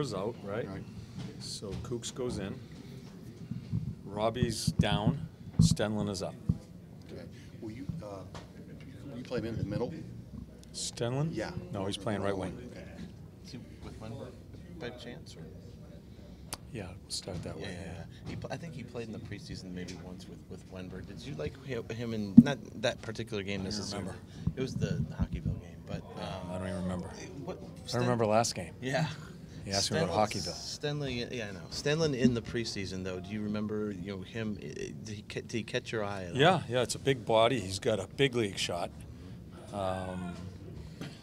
Tortorella's out, right? So Kooks goes in. Robbie's down. Stenlin is up. Okay. Will you play him in the middle? Stenlin? Yeah. No, he's playing right wing. Okay. Is he with Wenberg by chance? Or? Yeah, we'll start that way. Yeah. I think he played in the preseason maybe once with Wenberg. Did you like him in not that particular game necessarily? remember. It was the Hockeyville game, but I don't even remember. I I remember last game. Yeah. He asked me about Hockeyville. Stenley, yeah, I know. Stenlin in the preseason, though. Do you remember, him? Did he catch your eye at all? Yeah. It's a big body. He's got a big league shot.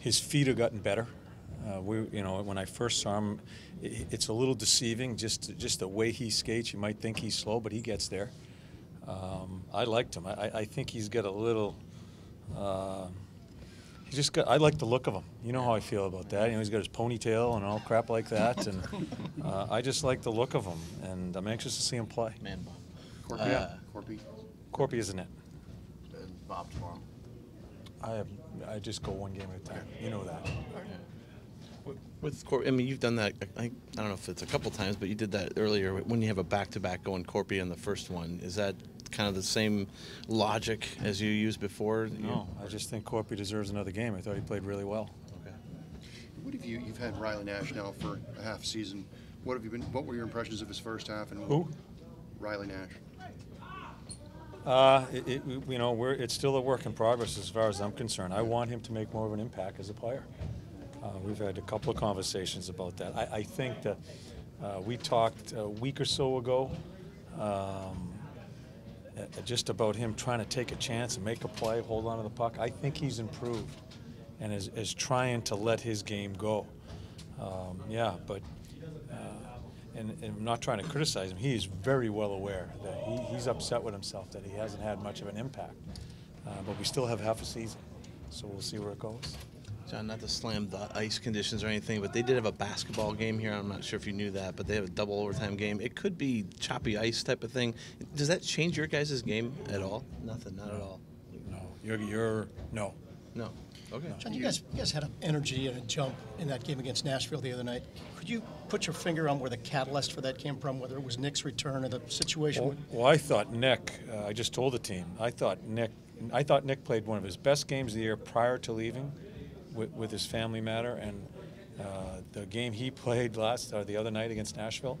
His feet have gotten better. When I first saw him, it's a little deceiving. Just the way he skates, you might think he's slow, but he gets there. I liked him. I think he's got a little. I like the look of him. You know how I feel about that. He's got his ponytail and all crap like that, and I just like the look of him, and I'm anxious to see him play. Man, Bob. Corpy. Corpy isn't it? And Bob tomorrow. I just go one game at a time. You know that. With Corpy, I mean, you've done that. I don't know if it's a couple times, but you did that earlier when you have a back-to-back going Corpy on the first one. Is that kind of the same logic as you used before? No, I just think Corpy deserves another game. I thought he played really well. Okay. What have you've had Riley Nash now for a half season? What were your impressions of his first half? And Who? Riley Nash. It's still a work in progress as far as I'm concerned. I want him to make more of an impact as a player. We've had a couple of conversations about that. I think that we talked a week or so ago just about him trying to take a chance and make a play, hold on to the puck. I think he's improved and is trying to let his game go. And I'm not trying to criticize him. He is very well aware that he's upset with himself that he hasn't had much of an impact. But we still have half a season, so we'll see where it goes. John, not to slam the ice conditions or anything, but they did have a basketball game here. I'm not sure if you knew that, but they have a double overtime game. It could be choppy ice type of thing. Does that change your guys' game at all? Nothing, not at all. No, you're no. No. Okay. John, you guys had an energy and a jump in that game against Nashville the other night. Could you put your finger on where the catalyst for that came from, whether it was Nick's return or the situation? Well, I thought Nick. I just told the team. I thought Nick played one of his best games of the year prior to leaving, with his family matter, and the game he played the other night against Nashville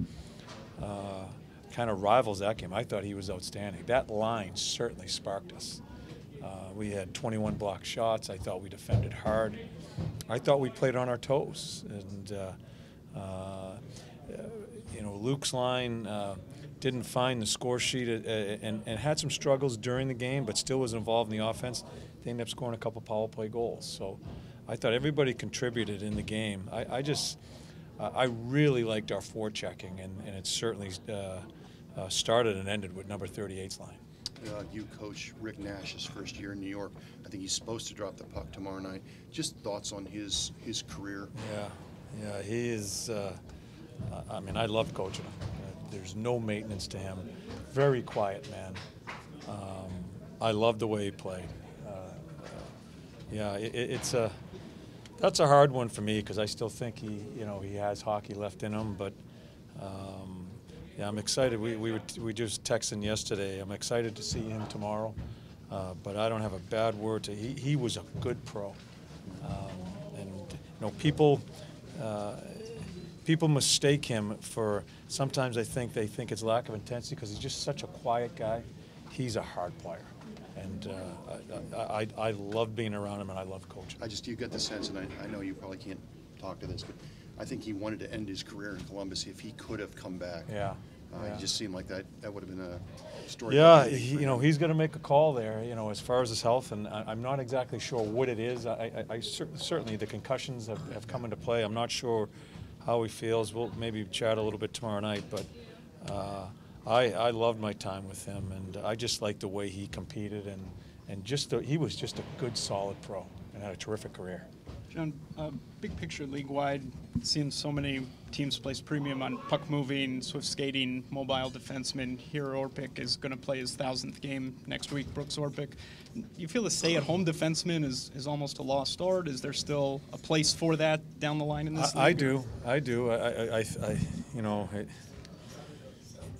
kind of rivals that game. I thought he was outstanding. That line certainly sparked us. We had 21 blocked shots. I thought we defended hard. I thought we played on our toes. And, Luke's line didn't find the score sheet and had some struggles during the game, but still was involved in the offense. They ended up scoring a couple power play goals. So I thought everybody contributed in the game. I really liked our forechecking, and it certainly started and ended with number 38's line. You coach Rick Nash's first year in New York. I think he's supposed to drop the puck tomorrow night. Just thoughts on his career? Yeah, he is. I love coaching him. There's no maintenance to him. Very quiet man. I love the way he played. That's a hard one for me because I still think he has hockey left in him, but. I'm excited. We just texted yesterday. I'm excited to see him tomorrow, but I don't have a bad word to. He was a good pro, people mistake him for. Sometimes they think it's lack of intensity because he's just such a quiet guy. He's a hard player, and I love being around him and I love coaching. You get the sense, and I know you probably can't talk to this, but I think he wanted to end his career in Columbus if he could have come back. Yeah. It just seemed like that would have been a story. Yeah, he's going to make a call there, as far as his health, and I'm not exactly sure what it is. Certainly the concussions have come into play. I'm not sure how he feels. We'll maybe chat a little bit tomorrow night, but I loved my time with him, and I just liked the way he competed, and he was just a good, solid pro and had a terrific career. John, big picture league-wide, seeing so many teams place premium on puck moving, swift skating, mobile defensemen. Here, Orpik is going to play his 1,000th game next week, Brooks Orpik. You feel the stay-at-home defenseman is almost a lost art? Is there still a place for that down the line in this league? I do. You know,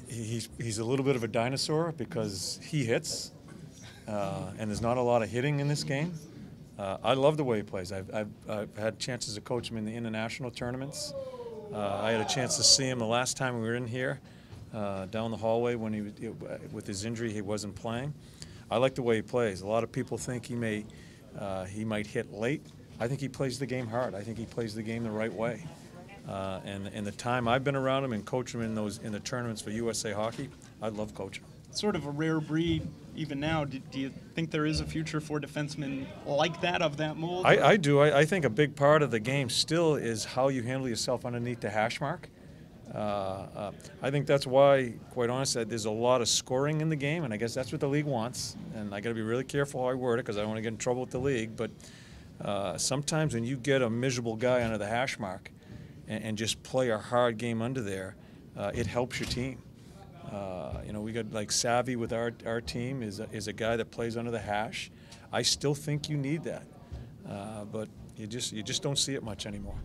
he's a little bit of a dinosaur because he hits, and there's not a lot of hitting in this game. I love the way he plays. I've had chances to coach him in the international tournaments. I had a chance to see him the last time we were in here, down the hallway when with his injury, he wasn't playing. I like the way he plays. A lot of people think he might hit late. I think he plays the game hard. I think he plays the game the right way. And the time I've been around him and coached him in the tournaments for USA Hockey, I love coaching him. Sort of a rare breed even now. Do you think there is a future for defensemen like that, of that mold? I do. I think a big part of the game still is how you handle yourself underneath the hash mark. I think that's why, quite honestly, there's a lot of scoring in the game, and I guess that's what the league wants. And I got to be really careful how I word it because I don't want to get in trouble with the league. But sometimes when you get a miserable guy under the hash mark and just play a hard game under there, it helps your team. You know, we got like Savvy with our team is a guy that plays under the hash. I still think you need that, but you just don't see it much anymore.